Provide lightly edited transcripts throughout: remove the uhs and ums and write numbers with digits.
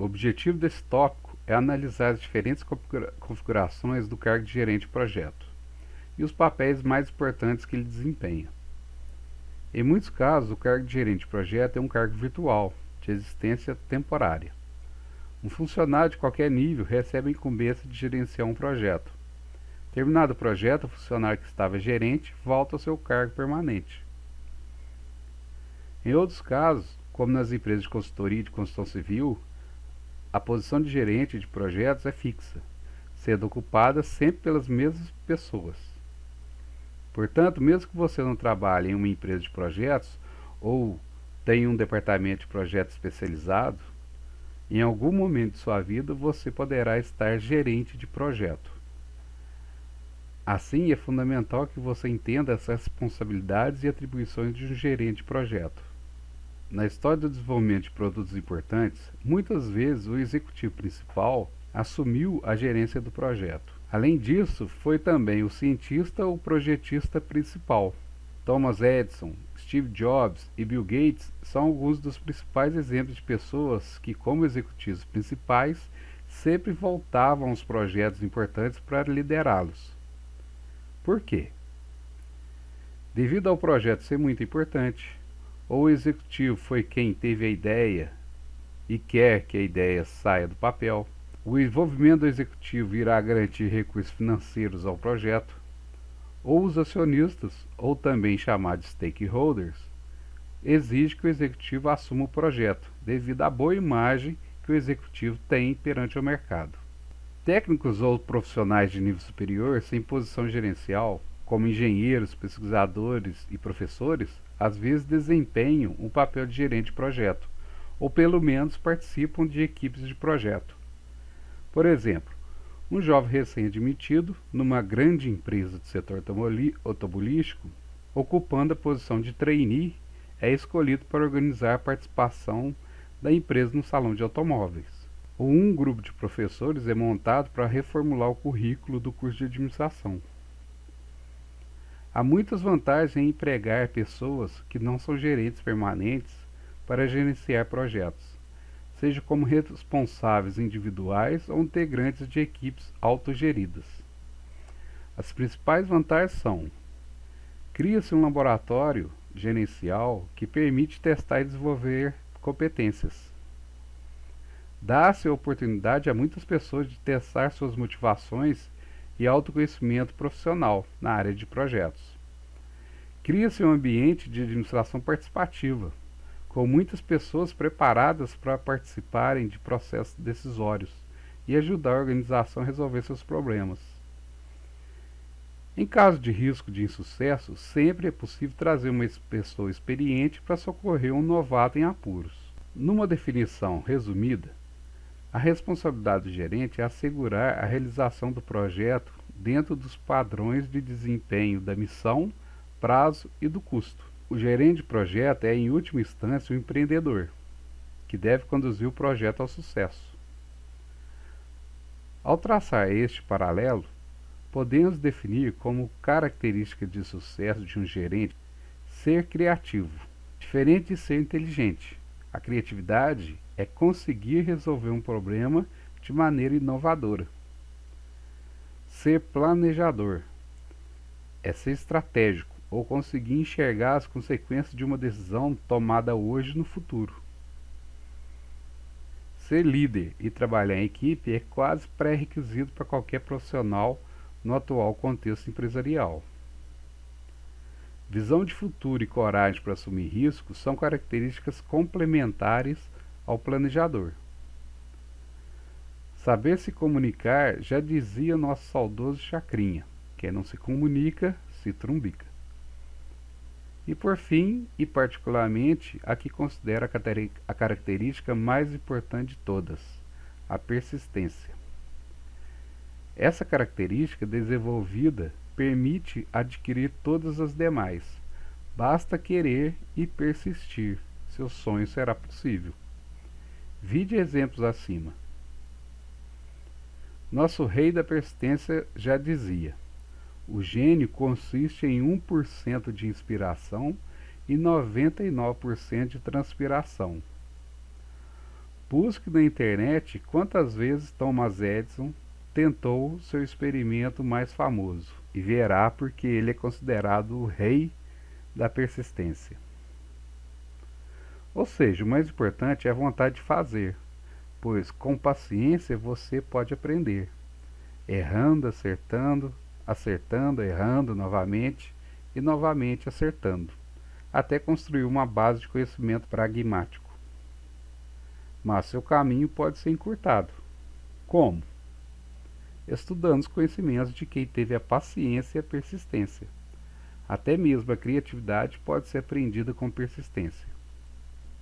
O objetivo desse tópico é analisar as diferentes configurações do cargo de gerente de projeto e os papéis mais importantes que ele desempenha. Em muitos casos, o cargo de gerente de projeto é um cargo virtual, de existência temporária. Um funcionário de qualquer nível recebe a incumbência de gerenciar um projeto. Terminado o projeto, o funcionário que estava gerente volta ao seu cargo permanente. Em outros casos, como nas empresas de consultoria e de construção civil, a posição de gerente de projetos é fixa, sendo ocupada sempre pelas mesmas pessoas. Portanto, mesmo que você não trabalhe em uma empresa de projetos ou tenha um departamento de projetos especializado, em algum momento de sua vida você poderá estar gerente de projeto. Assim, é fundamental que você entenda as responsabilidades e atribuições de um gerente de projeto. Na história do desenvolvimento de produtos importantes, muitas vezes o executivo principal assumiu a gerência do projeto. Além disso, foi também o cientista ou projetista principal. Thomas Edison, Steve Jobs e Bill Gates são alguns dos principais exemplos de pessoas que, como executivos principais, sempre voltavam aos projetos importantes para liderá-los. Por quê? Devido ao projeto ser muito importante, ou o executivo foi quem teve a ideia e quer que a ideia saia do papel, o envolvimento do executivo irá garantir recursos financeiros ao projeto, ou os acionistas, ou também chamados stakeholders, exigem que o executivo assuma o projeto, devido à boa imagem que o executivo tem perante o mercado. Técnicos ou profissionais de nível superior sem posição gerencial, como engenheiros, pesquisadores e professores, às vezes desempenham um papel de gerente de projeto, ou pelo menos participam de equipes de projeto. Por exemplo, um jovem recém-admitido numa grande empresa do setor automobilístico, ocupando a posição de trainee, é escolhido para organizar a participação da empresa no salão de automóveis. Ou um grupo de professores é montado para reformular o currículo do curso de administração. Há muitas vantagens em empregar pessoas que não são gerentes permanentes para gerenciar projetos, seja como responsáveis individuais ou integrantes de equipes autogeridas. As principais vantagens são: cria-se um laboratório gerencial que permite testar e desenvolver competências. Dá-se a oportunidade a muitas pessoas de testar suas motivações e autoconhecimento profissional na área de projetos. Cria-se um ambiente de administração participativa, com muitas pessoas preparadas para participarem de processos decisórios e ajudar a organização a resolver seus problemas. Em caso de risco de insucesso, sempre é possível trazer uma pessoa experiente para socorrer um novato em apuros. Numa definição resumida, a responsabilidade do gerente é assegurar a realização do projeto dentro dos padrões de desempenho da missão, prazo e do custo. O gerente de projeto é, em última instância, o empreendedor, que deve conduzir o projeto ao sucesso. Ao traçar este paralelo, podemos definir como característica de sucesso de um gerente ser criativo, diferente de ser inteligente. A criatividade é conseguir resolver um problema de maneira inovadora. Ser planejador é ser estratégico ou conseguir enxergar as consequências de uma decisão tomada hoje no futuro. Ser líder e trabalhar em equipe é quase pré-requisito para qualquer profissional no atual contexto empresarial. Visão de futuro e coragem para assumir riscos são características complementares ao planejador. Saber se comunicar, já dizia nosso saudoso Chacrinha: quem não se comunica, se trumbica. E por fim, e particularmente, a que considero a característica mais importante de todas, a persistência. Essa característica desenvolvida permite adquirir todas as demais. Basta querer e persistir, seu sonho será possível. Vide exemplos acima. Nosso rei da persistência já dizia: o gênio consiste em 1% de inspiração e 99% de transpiração. Busque na internet quantas vezes Thomas Edison tentou seu experimento mais famoso e verá porque ele é considerado o rei da persistência. Ou seja, o mais importante é a vontade de fazer, pois com paciência você pode aprender, errando, acertando, acertando, errando novamente e novamente acertando, até construir uma base de conhecimento pragmático. Mas seu caminho pode ser encurtado. Como? Estudando os conhecimentos de quem teve a paciência e a persistência. Até mesmo a criatividade pode ser aprendida com persistência.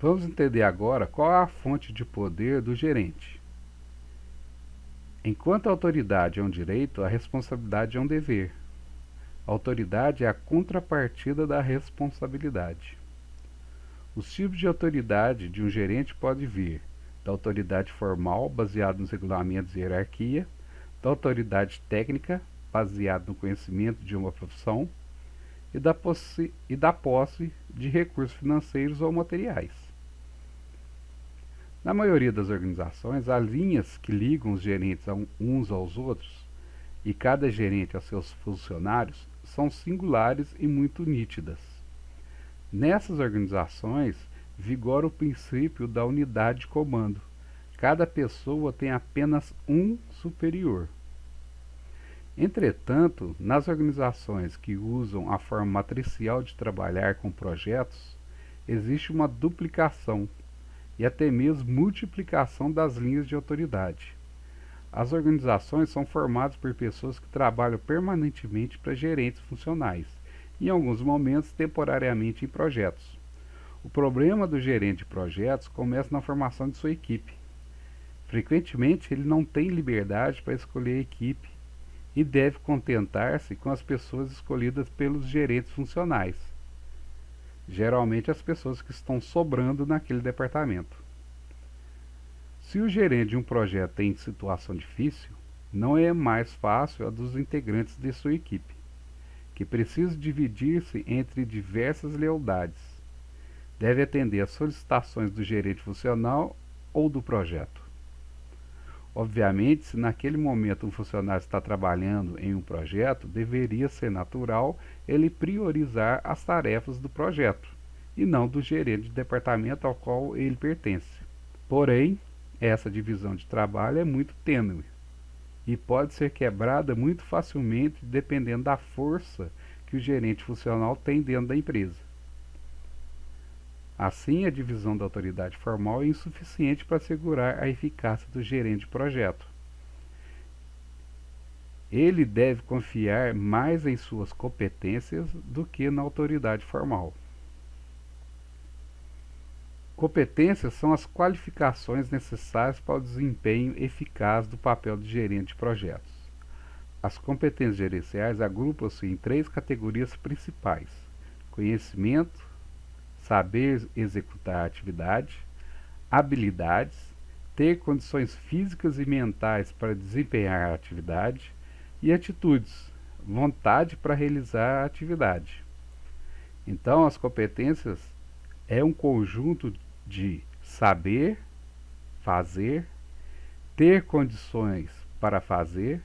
Vamos entender agora qual é a fonte de poder do gerente. Enquanto a autoridade é um direito, a responsabilidade é um dever. A autoridade é a contrapartida da responsabilidade. Os tipos de autoridade de um gerente podem vir da autoridade formal, baseada nos regulamentos e hierarquia, da autoridade técnica, baseada no conhecimento de uma profissão, e da posse de recursos financeiros ou materiais. Na maioria das organizações, há linhas que ligam os gerentes uns aos outros, e cada gerente a seus funcionários são singulares e muito nítidas. Nessas organizações, vigora o princípio da unidade de comando. Cada pessoa tem apenas um superior. Entretanto, nas organizações que usam a forma matricial de trabalhar com projetos, existe uma duplicação e até mesmo multiplicação das linhas de autoridade. As organizações são formadas por pessoas que trabalham permanentemente para gerentes funcionais, e em alguns momentos temporariamente em projetos. O problema do gerente de projetos começa na formação de sua equipe. Frequentemente ele não tem liberdade para escolher a equipe e deve contentar-se com as pessoas escolhidas pelos gerentes funcionais, geralmente as pessoas que estão sobrando naquele departamento. Se o gerente de um projeto tem situação difícil, não é mais fácil a dos integrantes de sua equipe, que precisa dividir-se entre diversas lealdades. Deve atender às solicitações do gerente funcional ou do projeto. Obviamente, se naquele momento um funcionário está trabalhando em um projeto, deveria ser natural ele priorizar as tarefas do projeto, e não do gerente de departamento ao qual ele pertence. Porém, essa divisão de trabalho é muito tênue e pode ser quebrada muito facilmente dependendo da força que o gerente funcional tem dentro da empresa. Assim, a divisão da autoridade formal é insuficiente para assegurar a eficácia do gerente de projeto. Ele deve confiar mais em suas competências do que na autoridade formal. Competências são as qualificações necessárias para o desempenho eficaz do papel de gerente de projetos. As competências gerenciais agrupam-se em 3 categorias principais: conhecimento, saber executar a atividade, habilidades, ter condições físicas e mentais para desempenhar a atividade, e atitudes, vontade para realizar a atividade. Então, as competências é um conjunto de saber, fazer, ter condições para fazer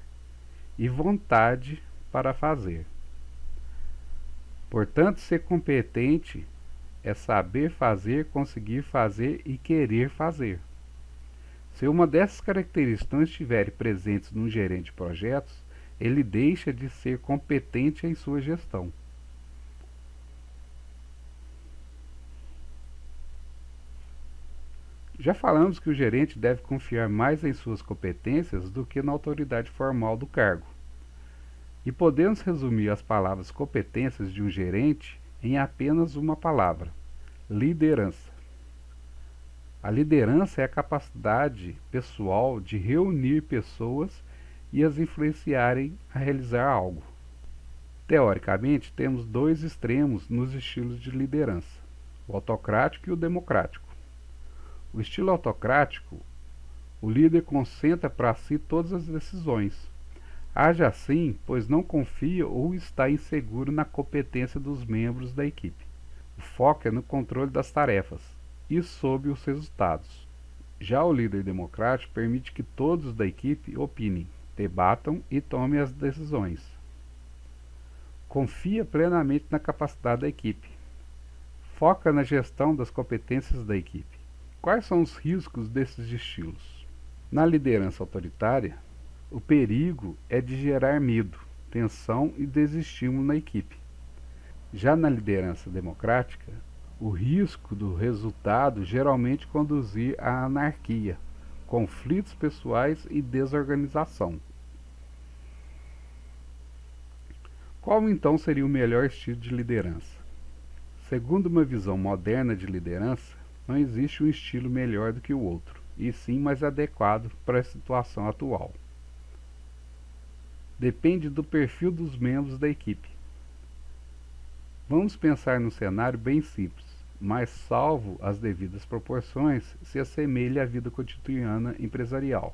e vontade para fazer. Portanto, ser competente é saber fazer, conseguir fazer e querer fazer. Se uma dessas características não estiver presentes num gerente de projetos, ele deixa de ser competente em sua gestão. Já falamos que o gerente deve confiar mais em suas competências do que na autoridade formal do cargo. E podemos resumir as palavras competências de um gerente em apenas uma palavra: liderança. A liderança é a capacidade pessoal de reunir pessoas e as influenciarem a realizar algo. Teoricamente, temos 2 extremos nos estilos de liderança: o autocrático e o democrático. O estilo autocrático, o líder concentra para si todas as decisões. Age assim, pois não confia ou está inseguro na competência dos membros da equipe. O foco é no controle das tarefas e sobre os resultados. Já o líder democrático permite que todos da equipe opinem, debatam e tomem as decisões. Confia plenamente na capacidade da equipe. Foca na gestão das competências da equipe. Quais são os riscos desses estilos? Na liderança autoritária, o perigo é de gerar medo, tensão e desestímulo na equipe. Já na liderança democrática, o risco do resultado geralmente conduzir à anarquia, conflitos pessoais e desorganização. Qual então seria o melhor estilo de liderança? Segundo uma visão moderna de liderança, não existe um estilo melhor do que o outro, e sim mais adequado para a situação atual. Depende do perfil dos membros da equipe. Vamos pensar num cenário bem simples, mas salvo as devidas proporções, se assemelha à vida cotidiana empresarial.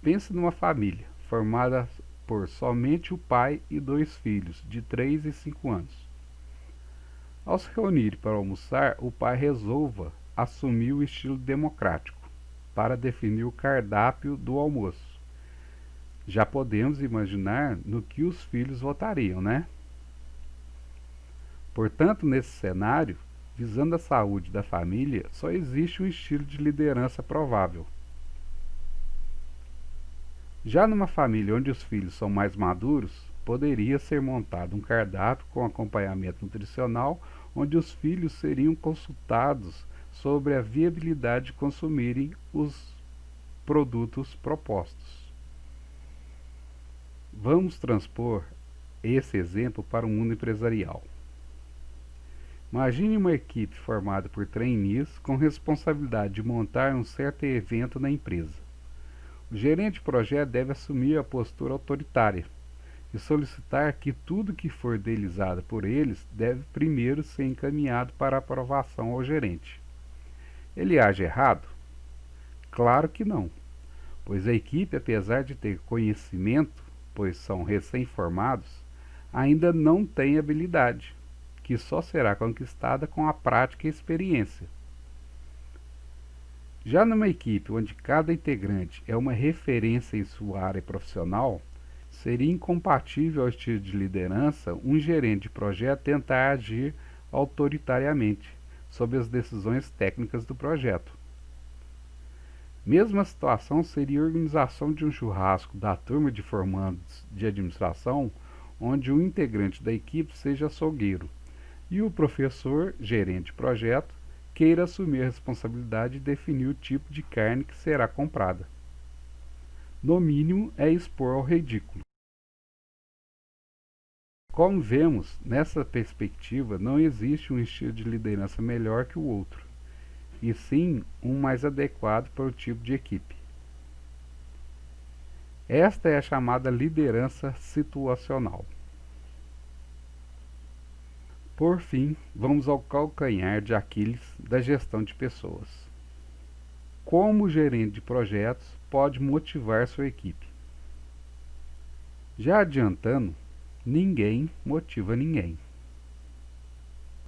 Pense numa família, formada por somente o pai e 2 filhos, de 3 e 5 anos. Ao se reunir para almoçar, o pai resolva assumir o estilo democrático para definir o cardápio do almoço. Já podemos imaginar no que os filhos votariam, né? Portanto, nesse cenário, visando a saúde da família, só existe um estilo de liderança provável. Já numa família onde os filhos são mais maduros, poderia ser montado um cardápio com acompanhamento nutricional, onde os filhos seriam consultados sobre a viabilidade de consumirem os produtos propostos. Vamos transpor esse exemplo para o mundo empresarial. Imagine uma equipe formada por trainees com responsabilidade de montar um certo evento na empresa. O gerente de projeto deve assumir a postura autoritária e solicitar que tudo que for idealizado por eles deve primeiro ser encaminhado para aprovação ao gerente. Ele age errado? Claro que não, pois a equipe, apesar de ter conhecimento, pois são recém-formados, ainda não tem habilidade, que só será conquistada com a prática e experiência. Já numa equipe onde cada integrante é uma referência em sua área profissional, seria incompatível ao estilo de liderança um gerente de projeto tentar agir autoritariamente sobre as decisões técnicas do projeto. Mesma situação seria a organização de um churrasco da turma de formandos de administração, onde um integrante da equipe seja açougueiro e o professor, gerente de projeto, queira assumir a responsabilidade de definir o tipo de carne que será comprada. No mínimo, é expor ao ridículo. Como vemos, nessa perspectiva, não existe um estilo de liderança melhor que o outro, e sim um mais adequado para o tipo de equipe. Esta é a chamada liderança situacional. Por fim, vamos ao calcanhar de Aquiles da gestão de pessoas. Como o gerente de projetos pode motivar sua equipe? Já adiantando, ninguém motiva ninguém.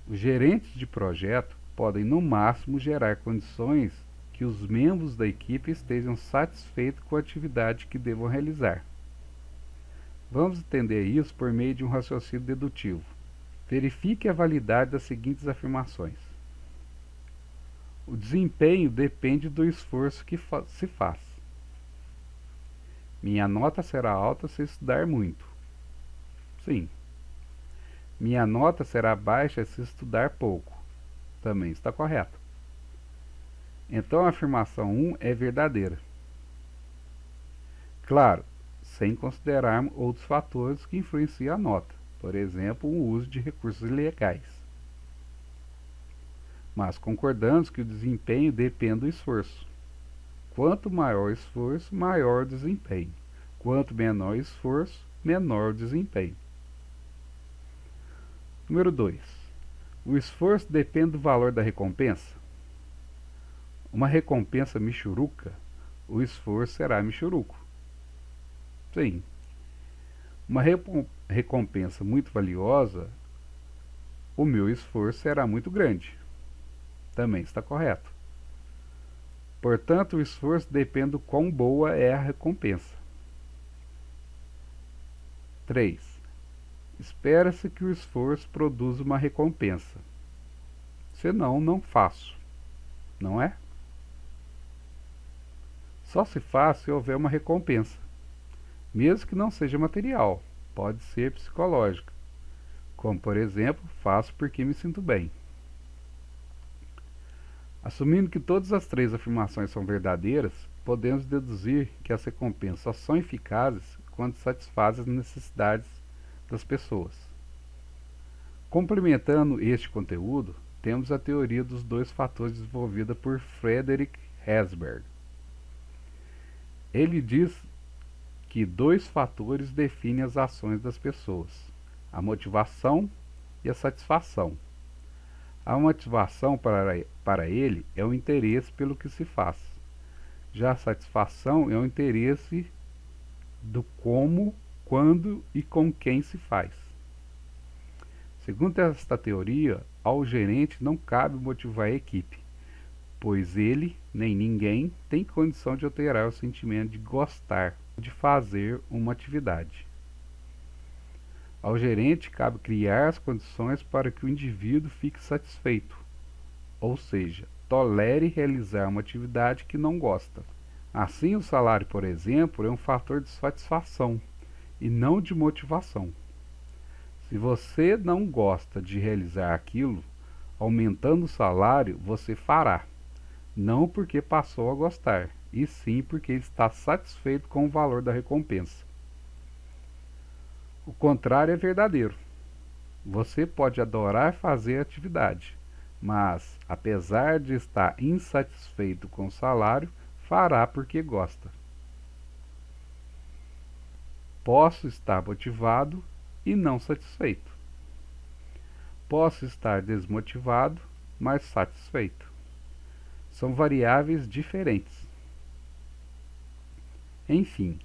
Os gerentes de projeto podem no máximo gerar condições que os membros da equipe estejam satisfeitos com a atividade que devam realizar. Vamos entender isso por meio de um raciocínio dedutivo. Verifique a validade das seguintes afirmações. O desempenho depende do esforço que se faz. Minha nota será alta se estudar muito. Sim. Minha nota será baixa se estudar pouco. Também está correto. Então a afirmação 1 é verdadeira. Claro, sem considerarmos outros fatores que influenciam a nota, por exemplo, o uso de recursos ilegais. Mas concordamos que o desempenho depende do esforço. Quanto maior o esforço, maior o desempenho. Quanto menor o esforço, menor o desempenho. Número 2. O esforço depende do valor da recompensa? Uma recompensa michuruca, o esforço será michuruco. Sim. Uma recompensa muito valiosa, o meu esforço será muito grande. Também está correto. Portanto, o esforço depende do quão boa é a recompensa. 3. Espera-se que o esforço produza uma recompensa. Senão, não faço. Não é? Só se faz se houver uma recompensa, mesmo que não seja material, pode ser psicológica, como por exemplo, faço porque me sinto bem. Assumindo que todas as três afirmações são verdadeiras, podemos deduzir que as recompensas só são eficazes quando satisfazem as necessidades das pessoas. Complementando este conteúdo, temos a teoria dos dois fatores desenvolvida por Frederick Herzberg. Ele diz que dois fatores definem as ações das pessoas: a motivação e a satisfação. A motivação para ele é o interesse pelo que se faz. Já a satisfação é o interesse do como, quando e com quem se faz. Segundo esta teoria, ao gerente não cabe motivar a equipe, pois ele, nem ninguém, tem condição de alterar o sentimento de gostar de fazer uma atividade. Ao gerente cabe criar as condições para que o indivíduo fique satisfeito, ou seja, tolere realizar uma atividade que não gosta. Assim, o salário, por exemplo, é um fator de satisfação e não de motivação. Se você não gosta de realizar aquilo, aumentando o salário, você fará, não porque passou a gostar, e sim porque está satisfeito com o valor da recompensa. O contrário é verdadeiro. Você pode adorar fazer a atividade, mas, apesar de estar insatisfeito com o salário, fará porque gosta. Posso estar motivado e não satisfeito. Posso estar desmotivado, mas satisfeito. São variáveis diferentes. Enfim,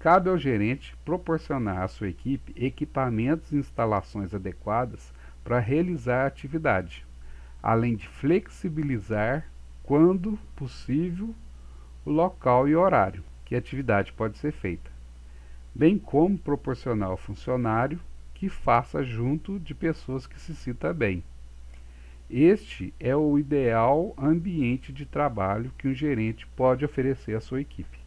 cabe ao gerente proporcionar à sua equipe equipamentos e instalações adequadas para realizar a atividade, além de flexibilizar, quando possível, o local e horário que a atividade pode ser feita, bem como proporcionar ao funcionário que faça junto de pessoas que se sinta bem. Este é o ideal ambiente de trabalho que um gerente pode oferecer à sua equipe.